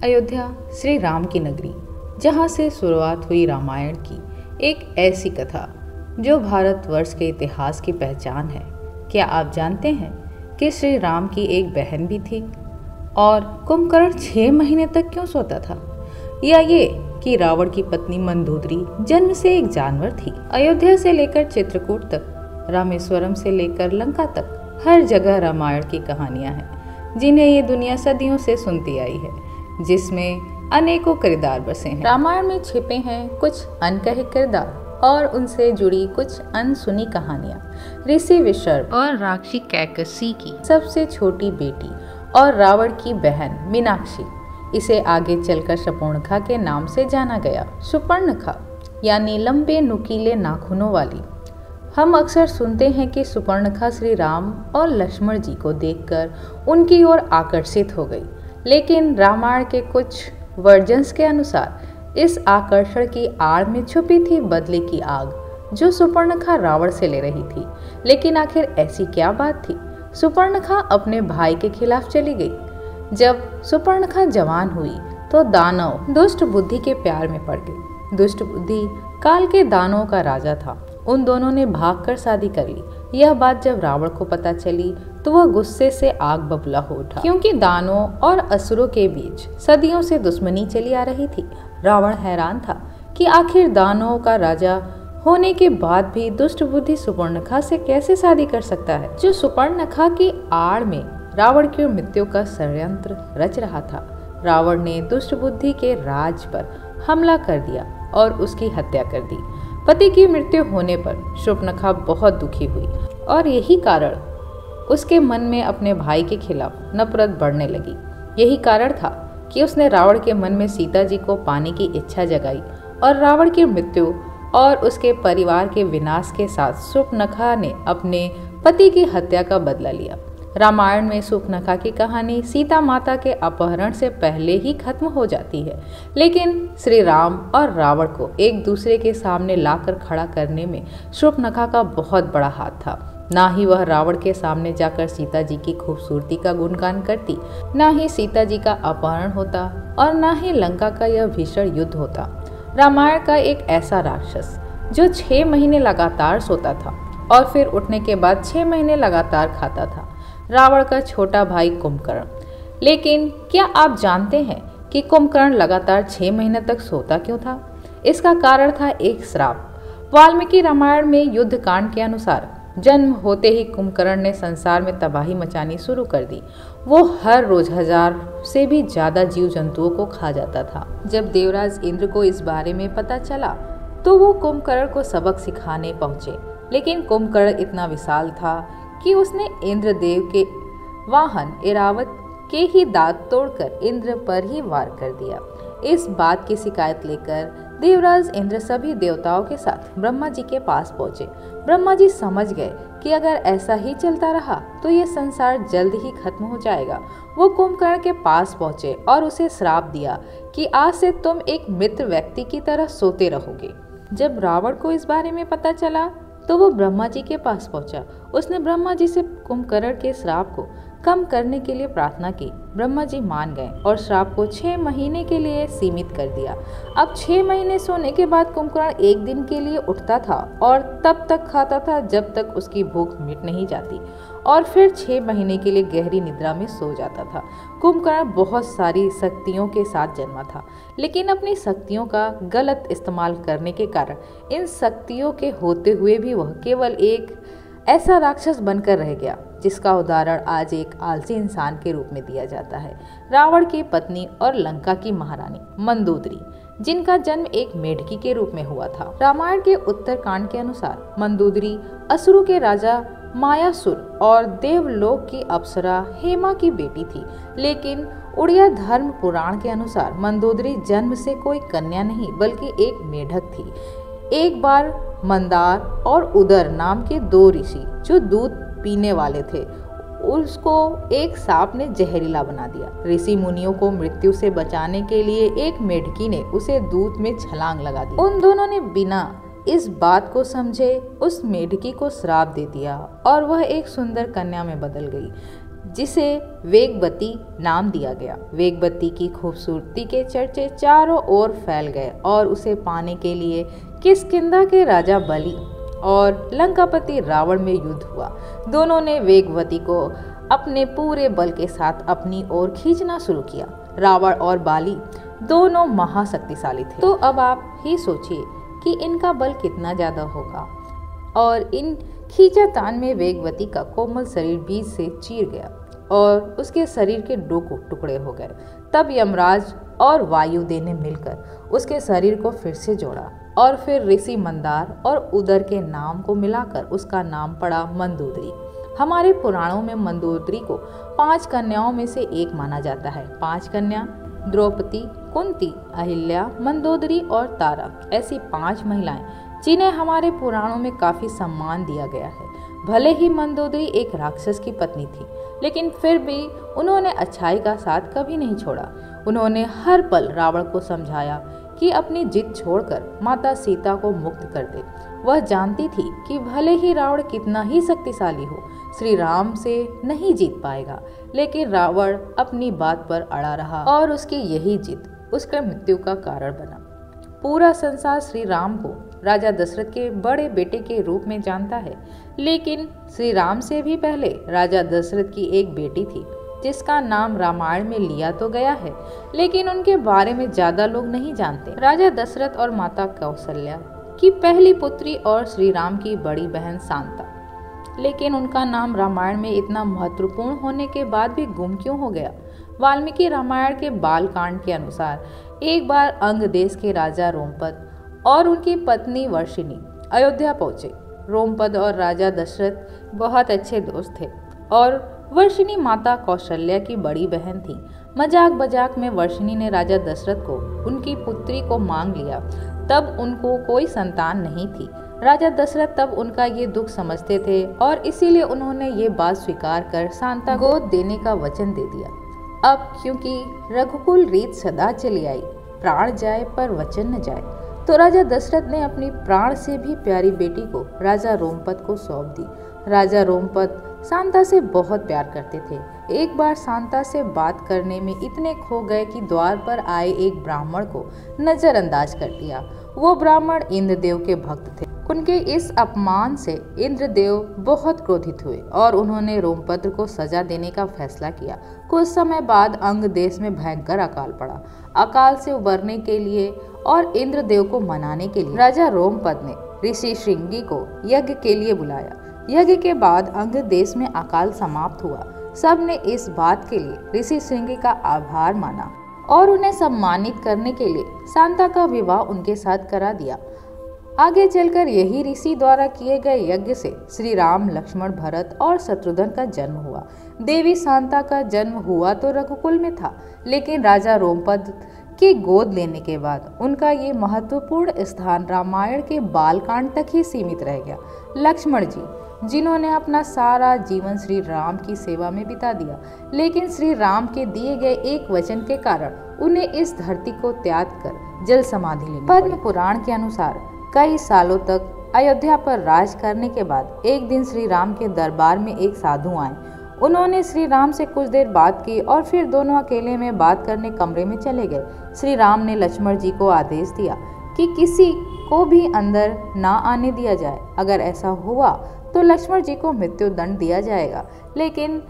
अयोध्या श्री राम की नगरी, जहाँ से शुरुआत हुई रामायण की एक ऐसी कथा जो भारतवर्ष के इतिहास की पहचान है। क्या आप जानते हैं कि श्री राम की एक बहन भी थी और कुंभकर्ण 6 महीने तक क्यों सोता था, या ये कि रावण की पत्नी मंदोदरी जन्म से एक जानवर थी। अयोध्या से लेकर चित्रकूट तक, रामेश्वरम से लेकर लंका तक, हर जगह रामायण की कहानियां हैं जिन्हें ये दुनिया सदियों से सुनती आई है, जिसमें अनेकों किरदार बसे हैं। रामायण में छिपे हैं कुछ अनकहे किरदार और उनसे जुड़ी कुछ अनसुनी कहानियां। ऋषि विशर्व और राक्षसी कैकसी की सबसे छोटी बेटी और रावण की बहन मीनाक्षी, इसे आगे चलकर शर्पणखा के नाम से जाना गया। शर्पणखा यानी लंबे नुकीले नाखूनों वाली। हम अक्सर सुनते हैं कि शर्पणखा श्री राम और लक्ष्मण जी को देखकर उनकी ओर आकर्षित हो गई, लेकिन रामायण के कुछ वर्जन्स के अनुसार इस आकर्षण की आड़ में छुपी थी बदले की आग, जो शर्पणखा रावण से ले रही थी। लेकिन आखिर ऐसी क्या बात थी? शर्पणखा अपने भाई के खिलाफ चली गई। जब शर्पणखा जवान हुई तो दानव दुष्ट बुद्धि के प्यार में पड़ गई। दुष्ट बुद्धि काल के दानवों का राजा था। उन दोनों ने भागकर शादी कर ली। यह बात जब रावण को पता चली तो वह गुस्से से आग बबूला हो उठा, क्योंकि दानवों और असुरों के बीच सदियों से दुश्मनी चली आ रही थी। रावण हैरान था कि आखिर दानवों का राजा होने के बाद भी दुष्ट बुद्धि शर्पणखा से कैसे शादी कर सकता है, जो शर्पणखा की आड़ में रावण की मृत्यु का षड्यंत्र रच रहा था। रावण ने दुष्ट बुद्धि के राज पर हमला कर दिया और उसकी हत्या कर दी। पति की मृत्यु होने पर शर्पणखा बहुत दुखी हुई और यही कारण उसके मन में अपने भाई के खिलाफ नफरत बढ़ने लगी। यही कारण था कि उसने रावण के मन में सीता जी को पाने की इच्छा जगाई और रावण की मृत्यु और उसके परिवार के विनाश के साथ शर्पणखा ने अपने पति की हत्या का बदला लिया। रामायण में शर्पणखा की कहानी सीता माता के अपहरण से पहले ही खत्म हो जाती है, लेकिन श्री राम और रावण को एक दूसरे के सामने लाकर खड़ा करने में शर्पणखा का बहुत बड़ा हाथ था। ना ही वह रावण के सामने जाकर सीता जी की खूबसूरती का गुणगान करती, ना ही सीता जी का अपहरण होता और ना ही लंका का यह भीषण युद्ध होता। रामायण का एक ऐसा राक्षस जो 6 महीने लगातार सोता था और फिर उठने के बाद 6 महीने लगातार खाता था, रावण का छोटा भाई कुंभकर्ण। लेकिन क्या आप जानते हैं कि कुंभकर्ण लगातार 6 महीने तक सोता क्यों था? इसका कारण था एक श्राप। वाल्मीकि रामायण में युद्ध कांड के अनुसार जन्म होते ही कुंभकर्ण ने संसार में तबाही मचानी शुरू कर दी। वो हर रोज 1000 से भी ज्यादा जीव जंतुओं को खा जाता था। जब देवराज इंद्र को इस बारे में पता चला तो वो कुंभकर्ण को सबक सिखाने पहुंचे, लेकिन कुंभकर्ण इतना विशाल था कि उसने इंद्रदेव के वाहन ऐरावत के ही दांत तोड़कर इंद्र पर ही वार कर दिया। इस बात की शिकायत लेकर देवराज इंद्र सभी देवताओं के साथ ब्रह्मा जी के पास पहुंचे। ब्रह्मा जी समझ गए कि अगर ऐसा ही चलता रहा तो ये संसार जल्द ही खत्म हो जाएगा। वो कुंभकर्ण के पास पहुंचे और उसे श्राप दिया कि आज से तुम एक मित्र व्यक्ति की तरह सोते रहोगे। जब रावण को इस बारे में पता चला तो वो ब्रह्मा जी के पास पहुंचा। उसने ब्रह्मा जी से कुंभकर्ण के श्राप को कम करने के लिए प्रार्थना की। ब्रह्मा जी मान गए और श्राप को 6 महीने के लिए सीमित कर दिया। अब 6 महीने सोने के बाद कुंभकर्ण एक दिन के लिए उठता था और तब तक खाता था जब तक उसकी भूख मिट नहीं जाती, और फिर 6 महीने के लिए गहरी निद्रा में सो जाता था। कुंभकर्ण बहुत सारी शक्तियों के साथ जन्मा था, लेकिन अपनी शक्तियों का गलत इस्तेमाल करने के कारण इन शक्तियों के होते हुए भी वह केवल एक ऐसा राक्षस बनकर रह गया, जिसका उदाहरण आज एक आलसी इंसान के रूप में दिया जाता है। रावण की पत्नी और लंका की महारानी मंदोदरी, जिनका जन्म एक मेढकी के रूप में हुआ था। रामायण के उत्तरकांड के अनुसार मंदोदरी असुरों के राजा मायासुर और देवलोक की अप्सरा हेमा की बेटी थी, लेकिन उड़िया धर्म पुराण के अनुसार मंदोदरी जन्म से कोई कन्या नहीं बल्कि एक मेढक थी। एक बार मंदार और उदर नाम के 2 ऋषि जो दूध पीने वाले थे, उसको एक सांप ने जहरीला बना दिया। ऋषि मुनियों को मृत्यु से बचाने के लिए एक मेढकी ने उसे दूध में छलांग लगा दी। उन दोनों ने बिना इस बात को समझे उस मेढकी को श्राप दे दिया और वह एक सुंदर कन्या में बदल गई। जिसे वेगवती नाम दिया गया। वेगवती की खूबसूरती के चर्चे चारों ओर फैल गए और उसे पाने के लिए किष्किंधा के राजा बलि और लंकापति रावण में युद्ध हुआ। दोनों ने वेगवती को अपने पूरे बल के साथ अपनी ओर खींचना शुरू किया। रावण और बाली दोनों महाशक्तिशाली थे। तो अब आप ही सोचिए कि इनका बल कितना ज्यादा होगा। और इन खींचातान में वेगवती का कोमल शरीर बीच से चीर गया और उसके शरीर के 2 टुकड़े हो गए। तब यमराज और वायुदेव ने मिलकर उसके शरीर को फिर से जोड़ा और फिर ऋषि मंदार और उदर के नाम को मिलाकर उसका नाम पड़ा मंदोदरी। हमारे पुराणों में मंदोदरी को 5 कन्याओं में से एक माना जाता है। 5 कन्या द्रौपदी, कुंती, अहिल्या, मंदोदरी और तारा, ऐसी 5 महिलाएं जिन्हें हमारे पुराणों में काफी सम्मान दिया गया है। भले ही मंदोदरी एक राक्षस की पत्नी थी, लेकिन फिर भी उन्होंने अच्छाई का साथ कभी नहीं छोड़ा। उन्होंने हर पल रावण को समझाया कि अपनी जिद छोड़कर माता सीता को मुक्त कर दे। वह जानती थी कि भले ही रावण कितना ही शक्तिशाली हो, श्री राम से नहीं जीत पाएगा, लेकिन रावण अपनी बात पर अड़ा रहा और उसकी यही जिद उसके मृत्यु का कारण बना। पूरा संसार श्री राम को राजा दशरथ के बड़े बेटे के रूप में जानता है, लेकिन श्री राम से भी पहले राजा दशरथ की एक बेटी थी जिसका नाम रामायण में लिया तो गया है, लेकिन उनके बारे में ज्यादा लोग नहीं जानते। राजा दशरथ और माता कौशल्या की पहली पुत्री और श्री राम की बड़ी बहन शांता, लेकिन उनका नाम रामायण में इतना महत्वपूर्ण होने के बाद भी गुम क्यों हो गया? वाल्मीकि रामायण के बालकांड के अनुसार एक बार अंग देश के राजा रोमपद और उनकी पत्नी वर्षिणी अयोध्या पहुंचे। रोमपद और राजा दशरथ बहुत अच्छे दोस्त थे और वर्षिणी माता कौशल्या की बड़ी बहन थी। मजाक मजाक में वर्षिणी ने राजा दशरथ को उनकी पुत्री को मांग लिया। तब उनको कोई संतान नहीं थी। राजा दशरथ तब उनका ये दुख समझते थे और इसीलिए उन्होंने ये बात स्वीकार कर शांता गोद देने का वचन दे दिया। अब क्योंकि रघुकुल रीत सदा चली आई, प्राण जाए पर वचन न जाए, तो राजा दशरथ ने अपनी प्राण से भी प्यारी बेटी को राजा रोमपद को सौंप दी। राजा रोमपद शांता से बहुत प्यार करते थे। एक बार शांता से बात करने में इतने खो गए कि द्वार पर आए एक ब्राह्मण को नजरअंदाज कर दिया। वो ब्राह्मण इंद्रदेव के भक्त थे। उनके इस अपमान से इंद्रदेव बहुत क्रोधित हुए और उन्होंने रोमपद्र को सजा देने का फैसला किया। कुछ समय बाद अंग देश में भयंकर अकाल पड़ा। अकाल से उबरने के लिए और इंद्रदेव को मनाने के लिए राजा रोमपद ने ऋषि श्रृंगी को यज्ञ के लिए बुलाया। यज्ञ के बाद अंग देश में अकाल समाप्त हुआ। सब ने इस बात के लिए ऋषि श्रृंगी का आभार माना और उन्हें सम्मानित करने के लिए शांता का विवाह उनके साथ करा दिया। आगे चलकर यही ऋषि द्वारा किए गए यज्ञ से श्री राम, लक्ष्मण, भरत और शत्रुघ्न का जन्म हुआ। देवी शांता का जन्म हुआ तो रघुकुल में था, लेकिन राजा रोमपद के गोद लेने के बाद उनका ये महत्वपूर्ण स्थान रामायण के बालकांड तक ही सीमित रह गया। लक्ष्मण जी, जिन्होंने अपना सारा जीवन श्री राम की सेवा में बिता दिया, लेकिन श्री राम के दिए गए एक वचन के कारण उन्हें इस धरती को त्याग कर जल समाधि लेनी पड़ी। पद्म पुराण के अनुसार कई सालों तक अयोध्या पर राज करने के बाद एक दिन श्री राम के दरबार में एक साधु आए। उन्होंने श्री राम से कुछ देर बात की और फिर दोनों अकेले में बात करने कमरे में चले गए। श्री राम ने लक्ष्मण जी को आदेश दिया कि किसी को भी अंदर ना आने दिया जाए। अगर ऐसा हुआ तो लक्ष्मण जी को मृत्यु दंड दिया जाएगा। लेकिन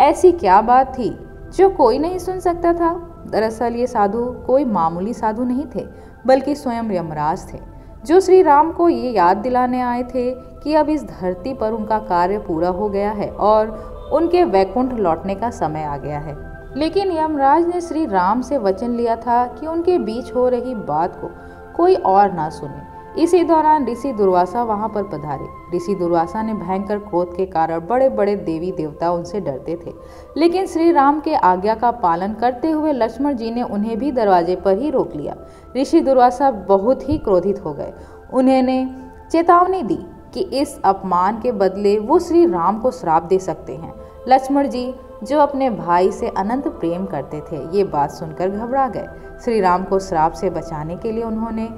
ऐसी क्या बात थी जो कोई नहीं सुन सकता था? दरअसल ये साधु कोई मामूली साधु नहीं थे, बल्कि स्वयं यमराज थे, जो श्री राम को ये याद दिलाने आए थे कि अब इस धरती पर उनका कार्य पूरा हो गया है और उनके वैकुंठ लौटने का समय आ गया है। लेकिन यमराज ने श्री राम से वचन लिया था कि उनके बीच हो रही बात को कोई और ना सुने। इसी दौरान ऋषि दुर्वासा वहां पर पधारे। ऋषि दुर्वासा ने भयंकर क्रोध के कारण बड़े बड़े देवी देवता उनसे डरते थे, लेकिन श्री राम के आज्ञा का पालन करते हुए लक्ष्मण जी ने उन्हें भी दरवाजे पर ही रोक लिया। ऋषि दुर्वासा बहुत ही क्रोधित हो गए। उन्होंने चेतावनी दी कि इस अपमान के बदले वो श्री राम को श्राप दे सकते हैं। लक्ष्मण जी, जो अपने भाई से अनंत प्रेम करते थे, ये बात सुनकर घबरा गए। श्री राम को श्राप से बचाने के लिए उन्होंने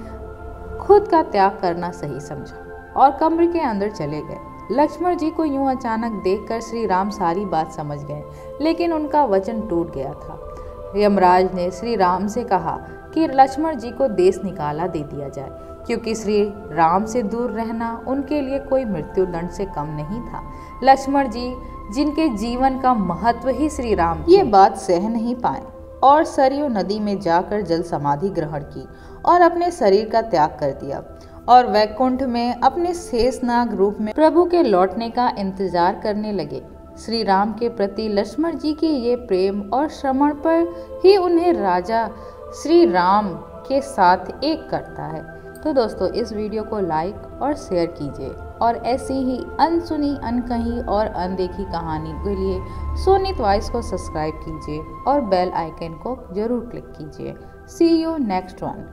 खुद का त्याग करना सही समझा और कमरे के अंदर चले गए। लक्ष्मण जी को यूं अचानक देखकर श्री राम सारी बात समझ गए, लेकिन उनका वचन टूट गया था। यमराज ने श्री राम से कहा कि लक्ष्मण जी को देश निकाला दे दिया जाए, क्योंकि श्री राम से दूर रहना उनके लिए कोई मृत्यु दंड से कम नहीं था। लक्ष्मण जी, जिनके जीवन का महत्व ही श्री राम, ये बात सह नहीं पाए और सरयू नदी में जाकर जल समाधि ग्रहण की और अपने शरीर का त्याग कर दिया और वैकुंठ में अपने शेषनाग रूप में प्रभु के लौटने का इंतजार करने लगे। श्री राम के प्रति लक्ष्मण जी के ये प्रेम और श्रमण पर ही उन्हें राजा श्री राम के साथ एक करता है। तो दोस्तों, इस वीडियो को लाइक और शेयर कीजिए और ऐसी ही अनसुनी, अनकही और अनदेखी कहानी के लिए सोनित वॉइस को सब्सक्राइब कीजिए और बेल आइकन को जरूर क्लिक कीजिए। सी यू नेक्स्ट वन।